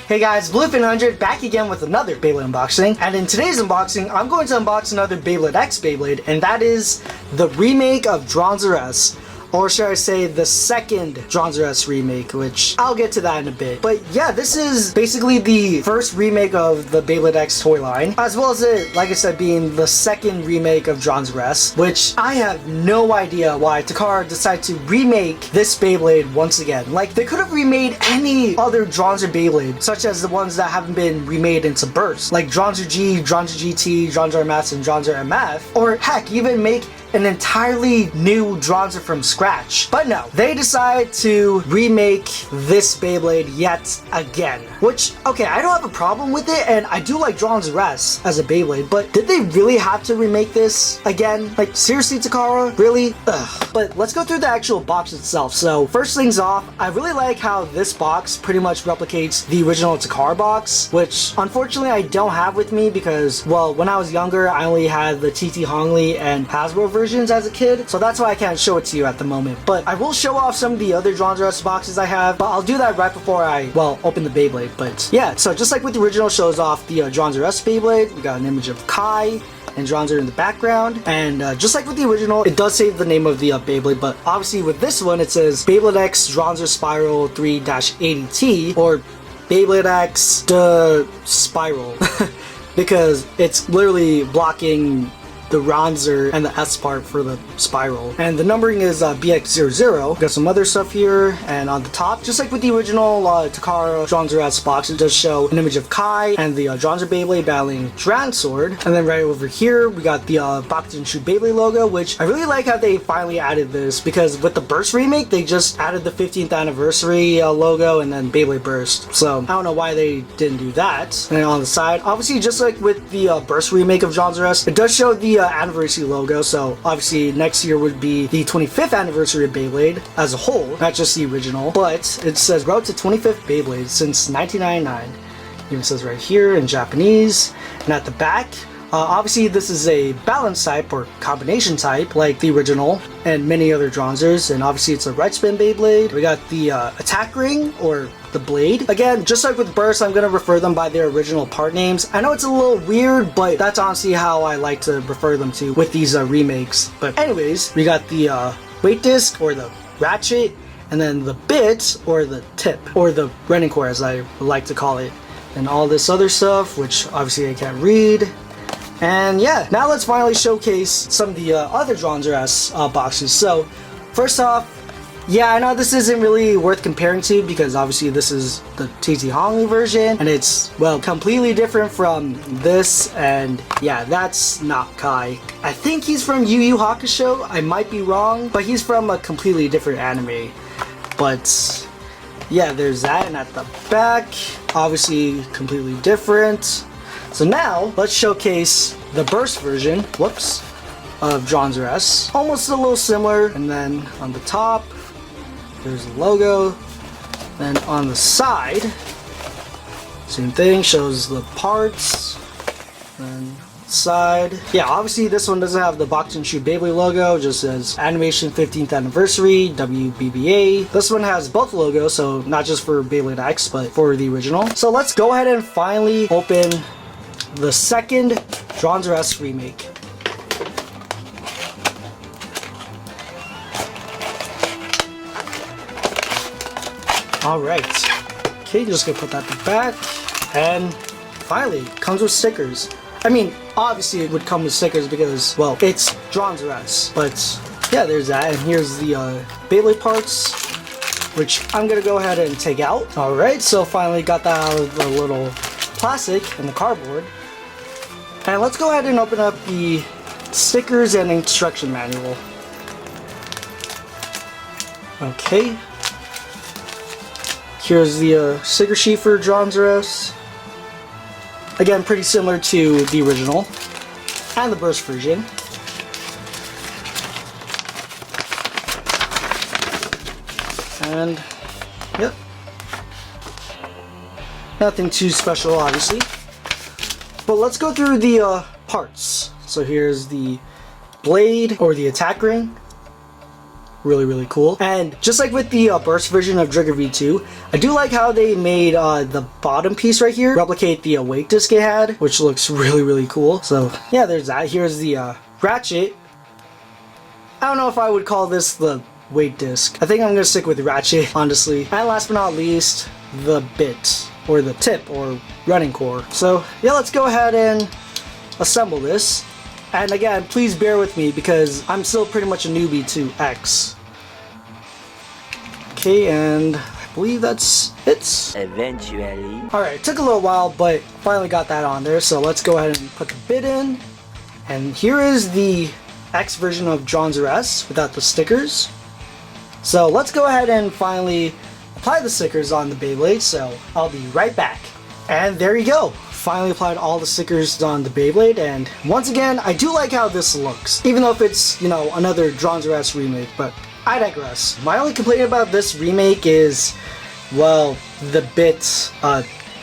Hey guys, Bluefin100 back again with another Beyblade unboxing, and in today's unboxing, I'm going to unbox another Beyblade X Beyblade, and that is the remake of Dranzer S. Or should I say the second Dranzer S remake, which I'll get to that in a bit. But yeah, this is basically the first remake of the Beyblade X toy line, as well as it, like I said, being the second remake of Dranzer S, which I have no idea why Takara decided to remake this Beyblade once again. Like, they could have remade any other Dranzer Beyblade, such as the ones that haven't been remade into bursts, like Dranzer G, Dranzer GT, Dranzer MS, and Dranzer MF, or heck, even make an entirely new Dranzer from scratch. But no, they decide to remake this Beyblade yet again. Which, okay, I don't have a problem with it, and I do like Dranzer S as a Beyblade, but did they really have to remake this again? Like, seriously, Takara? Really? Ugh. But let's go through the actual box itself. So, first things off, I really like how this box pretty much replicates the original Takara box, which unfortunately I don't have with me because, well, when I was younger, I only had the TT Hongli and Hasbro versions as a kid, so that's why I can't show it to you at the moment. But I will show off some of the other Dranzer S boxes I have, but I'll do that right before I, well, open the Beyblade. But yeah, so just like with the original, shows off the Dranzer S Beyblade. We got an image of Kai and Dranzer in the background, and just like with the original, it does say the name of the Beyblade, but obviously with this one it says Beyblade X Dranzer Spiral 3-80T, or Beyblade X the Spiral, because it's literally blocking the Dranzer and the S part for the spiral. And the numbering is BX00. Got some other stuff here, and on the top, just like with the original Takara Dranzer S box, it does show an image of Kai and the Dranzer Beyblade battling Dranzer. And then right over here, we got the Bakugan Shoot Beyblade logo, which I really like how they finally added this, because with the Burst remake, they just added the 15th anniversary logo and then Beyblade Burst. So I don't know why they didn't do that. And then on the side, obviously just like with the Burst remake of Dranzer S, it does show the anniversary logo, so obviously next year would be the 25th anniversary of Beyblade as a whole, not just the original, but it says road to 25th Beyblade since 1999. Even says right here in Japanese. And at the back, obviously this is a balance type or combination type like the original and many other Dranzers, and obviously it's a right spin Beyblade. We got the attack ring or the blade. Again, just like with Burst, I'm going to refer them by their original part names. I know it's a little weird, but that's honestly how I like to refer them to with these remakes. But anyways, we got the weight disc or the ratchet, and then the bit or the tip or the running core as I like to call it, and all this other stuff which obviously I can't read. And yeah, now let's finally showcase some of the other Dranzer S boxes. So first off, yeah, I know this isn't really worth comparing to because obviously this is the TT Hongli version and it's, well, completely different from this, and yeah, that's not Kai. I think he's from Yu Yu Hakusho, I might be wrong, but he's from a completely different anime. But yeah, there's that, and at the back, obviously completely different. So now, let's showcase the Burst version, whoops, of Dranzer S. Almost a little similar, and then on the top, there's the logo. Then on the side, same thing, shows the parts. Then side, yeah, obviously this one doesn't have the Bakugan Shoot Beyblade logo, it just says Animation 15th Anniversary, WBBA. This one has both logos, so not just for Beyblade X, but for the original. So let's go ahead and finally open the second Dranzer S remake. Alright, okay, just gonna put that in the back, and finally, comes with stickers. I mean, obviously it would come with stickers because, well, it's Dranzer S, but yeah, there's that, and here's the Beyblade parts, which I'm gonna go ahead and take out. Alright, so finally got that out of the little plastic and the cardboard. And let's go ahead and open up the stickers and instruction manual. Okay. Here's the sticker sheet for Dranzer S. Again, pretty similar to the original and the Burst version. And, yep. Nothing too special, obviously. But let's go through the parts. So here's the blade or the attack ring, really, really cool. And just like with the burst version of Drigger V2, I do like how they made the bottom piece right here replicate the weight disc it had, which looks really, really cool. So yeah, there's that. Here's the ratchet. I don't know if I would call this the weight disc. I think I'm gonna stick with ratchet, honestly. And last but not least, the bit, or the tip, or running core. So yeah, let's go ahead and assemble this. And again, please bear with me because I'm still pretty much a newbie to X. Okay, and I believe that's it. Eventually. Alright, it took a little while, but finally got that on there. So let's go ahead and put the bit in. And here is the X version of Dranzer S without the stickers. So let's go ahead and finally apply the stickers on the Beyblade. So I'll be right back. And there you go. Finally applied all the stickers on the Beyblade, and once again, I do like how this looks, even though if it's, you know, another Dranzer S remake, but I digress. My only complaint about this remake is, well, the bit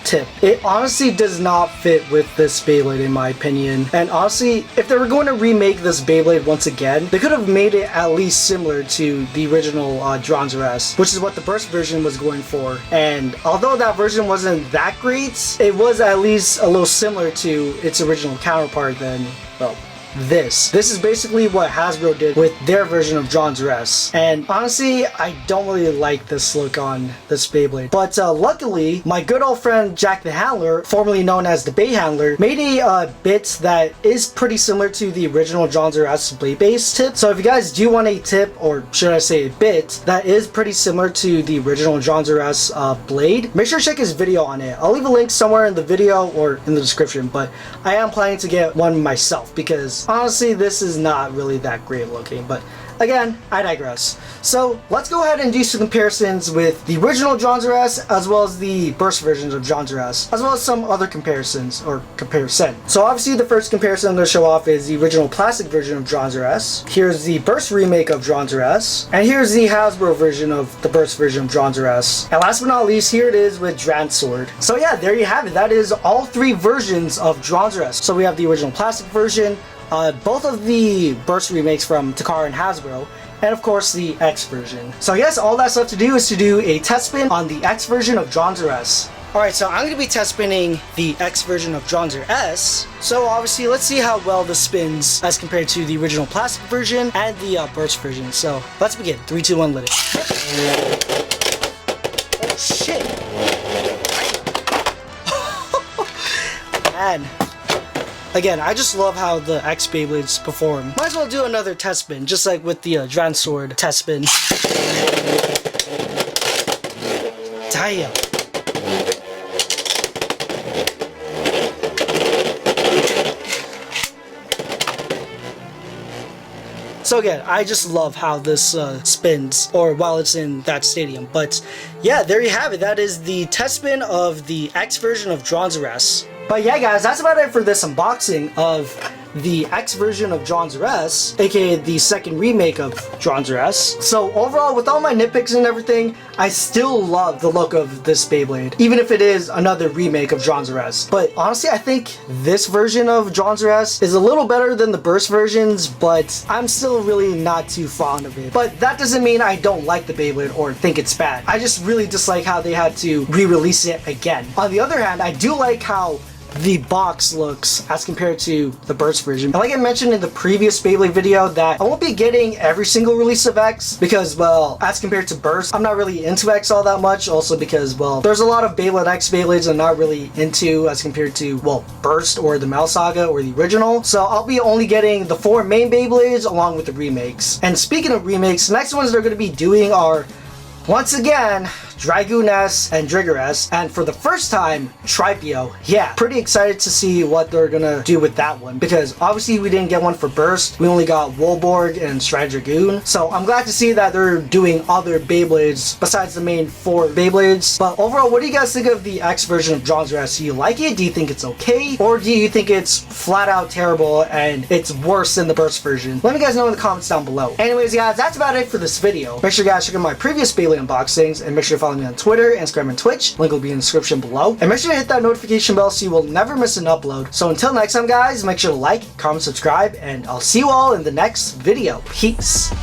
tip. It honestly does not fit with this Beyblade in my opinion, and honestly, if they were going to remake this Beyblade once again, they could have made it at least similar to the original Dranzer S, which is what the burst version was going for. And although that version wasn't that great, it was at least a little similar to its original counterpart than, well, this is basically what Hasbro did with their version of Dranzer S, and honestly I don't really like this look on this Beyblade, but luckily my good old friend Jack the Handler, formerly known as the Bay Handler, made a bit that is pretty similar to the original Dranzer S blade base tip. So if you guys do want a tip, or should I say a bit, that is pretty similar to the original Dranzer S blade, make sure to check his video on it. I'll leave a link somewhere in the video or in the description, but I am planning to get one myself because honestly, this is not really that great looking, but again, I digress. So let's go ahead and do some comparisons with the original Dranzer S as well as the burst versions of Dranzer S, as well as some other comparisons, or comparison. So obviously the first comparison I'm going to show off is the original plastic version of Dranzer S. Here's the burst remake of Dranzer S, and here's the Hasbro version of the burst version of Dranzer S. And last but not least, here it is with Dranzer. So yeah, there you have it. That is all three versions of Dranzer S. So we have the original plastic version, both of the burst remakes from Takara and Hasbro, and of course the X version. So I guess all that's left to do is to do a test spin on the X version of Dranzer S. Alright, so I'm going to be test spinning the X version of Dranzer S. So obviously, let's see how well this spins as compared to the original plastic version and the burst version. So let's begin. 3, 2, 1, let it. Oh shit! Man. Again, I just love how the X Beyblades perform. Might as well do another test spin, just like with the Dranzer test spin. Damn. So again, I just love how this spins, or while it's in that stadium. But yeah, there you have it. That is the test spin of the X version of Dranzer S. But yeah guys, that's about it for this unboxing of the X version of Dranzer S, aka the second remake of Dranzer S. So overall, with all my nitpicks and everything, I still love the look of this Beyblade, even if it is another remake of Dranzer S. But honestly, I think this version of Dranzer S is a little better than the burst versions, but I'm still really not too fond of it. But that doesn't mean I don't like the Beyblade or think it's bad. I just really dislike how they had to re-release it again. On the other hand, I do like how the box looks as compared to the burst version. And like I mentioned in the previous Beyblade video, that I won't be getting every single release of X because, well, as compared to burst, I'm not really into X all that much. Also because, well, there's a lot of Beyblade X Beyblades I'm not really into as compared to, well, burst or the Mel Saga or the original. So I'll be only getting the 4 main Beyblades along with the remakes. And speaking of remakes, the next ones they're going to be doing are, once again, Dragoon S and Drigger S, and for the first time, Tripio. Yeah, pretty excited to see what they're gonna do with that one, because obviously we didn't get one for Burst, we only got Wolborg and Stride Dragoon, so I'm glad to see that they're doing other Beyblades besides the main 4 Beyblades. But overall, what do you guys think of the X version of Dranzer S? Do you like it? Do you think it's okay? Or do you think it's flat out terrible and it's worse than the Burst version? Let me guys know in the comments down below. Anyways guys, that's about it for this video. Make sure you guys check out my previous Beyblade unboxings, and make sure to follow me on Twitter, Instagram, and Twitch. Link will be in the description below. And make sure to hit that notification bell so you will never miss an upload. So until next time guys, make sure to like, comment, subscribe, and I'll see you all in the next video. Peace.